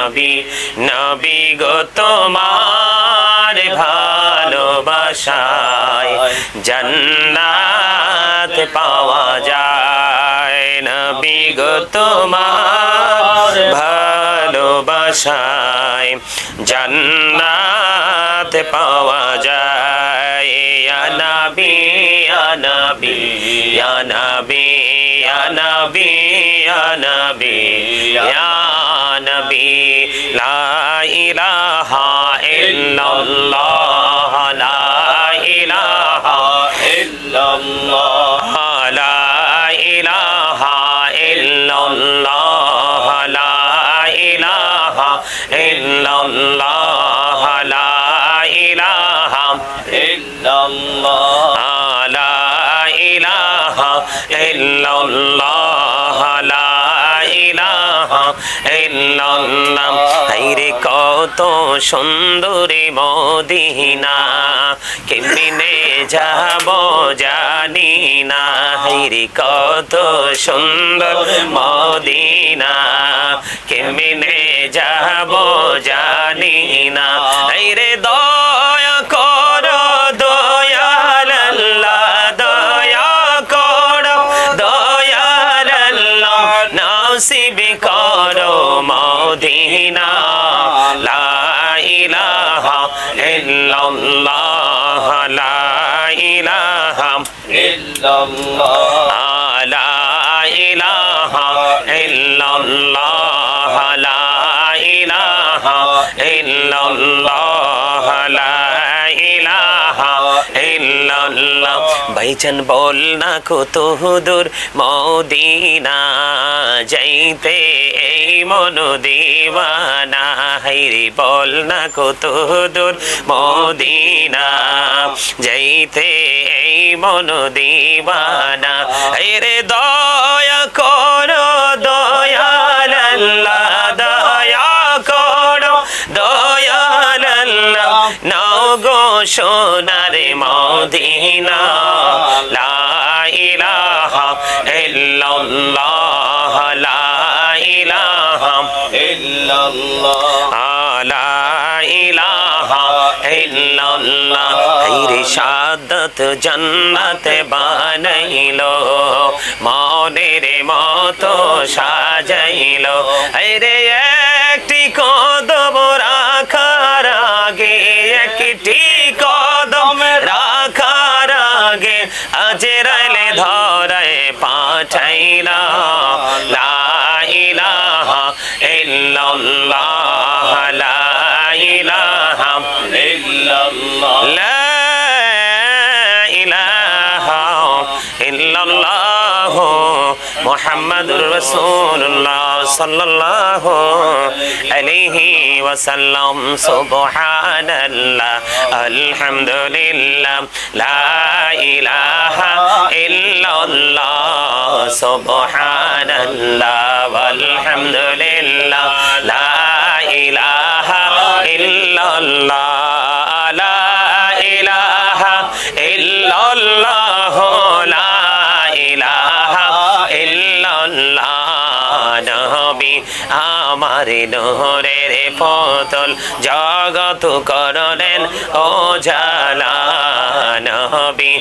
নবী নবী গো তোমার ভালোবাসায় জান্নাত পাওয়া যায় নবী গো তোমার ভালোবাসায় জান্নাত পাওয়া যায় ইয়া নবী ইয়া নবী ইয়া নবী ইয়া নবী ইয়া নবী ইয়া নবী লা ইলাহা ইল্লাল্লাহ লা ইলাহা ইল্লাল্লাহ লা ইলাহা ইল্লাল্লাহ লা ইলাহা ইল্লাল্লাহ লা ইলাহা ইল্লাল্লাহ লা ইলাহা ইল্লাল্লাহ লা ইলাহা ইল্লাল্লাহ হায়রে কত সুন্দরী মদিনা কেমনে যাব জানি না হায়রে কত সুন্দর মদিনা কেমনে যাব জানি না হায়রে দয়া করো দয়াল আল্লাহ দয়া করো দয়াল আল্লাহ নসিব করো মদিনা লা ইলাহা ইল্লাল্লাহ লা ইলাহা ইল্লাল্লাহ লা ইলাহা ইল্লাল্লাহ লা ইলাহা ইল্লাল্লাহ লা ইলাহা ইল্লাল্লাহ ভাইজান বল না কত দূর মদিনা যাইতে এই মন দিওয়ানা হায়রে বল না কত দূর মদিনা যাইতে এই মন দিওয়ানা হায়রে দয়া করো দয়াল আল্লাহ দয়া করো দয়াল আল্লাহ নাও গো সোনার মদিনা লা ইলাহা ইল্লাল্লাহ লা ইলাহা ইল্লাল্লাহ লা ইলাহা ইল্লাল্লাহ হায়রে শাহাদাত জান্নাত বানাইলো মনের মতো সাজাইলো হায়রে একটি কদম রাখার আগে একটি কদম রাখার আগে আজরাইলে ধরায় পাঠাইলা লা ইলাহা ইল্লাল্লাহ লা ইলাহা ইল্লাল্লাহ লা ইলাহা ইল্লাল্লাহ মুহাম্মাদুর রাসূলুল্লাহ সাল্লাল্লাহু আলাইহি ওয়াসাল্লাম সুবহানাল্লাহ আলহামদুলিল্লাহ লা ইলাহা ইল্লাল্লাহ সুবহানাল্লাহ ওয়ালহামদুলিল্লাহ লা ইলাহা ইল্লাল্লাহ লা ইলাহা ইল্লাল্লাহ লা ইলাহা ইল্লাল্লাহ নবী আমার নূরের পুতুল জগত করলেন ও জালা নবী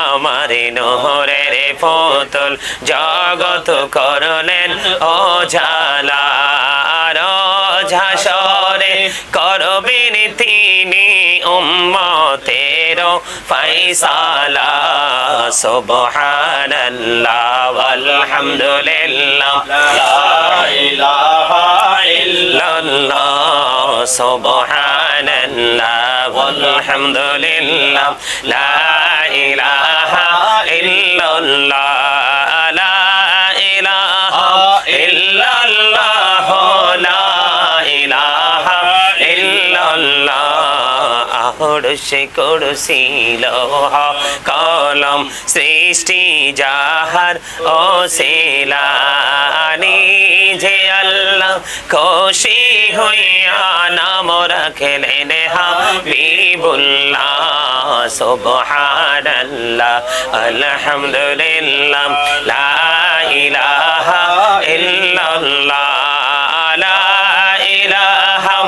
আমার নূরের পুতুল জগত করলেন ও জালা ঝাসরে করবেন তিনি উম্মতের ফায়সালা সুবহানাল্লাহ আলহামদুলিল্লাহ লা ইলাহা ইল্লাল্লাহ সুবহানাল্লাহ আলহামদুলিল্লাহ লা ইলাহা ইল্লাল্লাহ লা ইলাহা ইল্লাল্লাহ লা ইলাহা ইল্লাল্লাহ আরশে কুরসি লৌহ কলম সৃষ্টি যাহার ওসিলানি যে আল্লাহ খুশি হইয়া নাম রাখলেন হাবিবুল্লাহ সুবহানাল্লাহ আলহামদুলিল্লাহ লা ইলাহা ইল্লাল্লাহ লা ইলাহা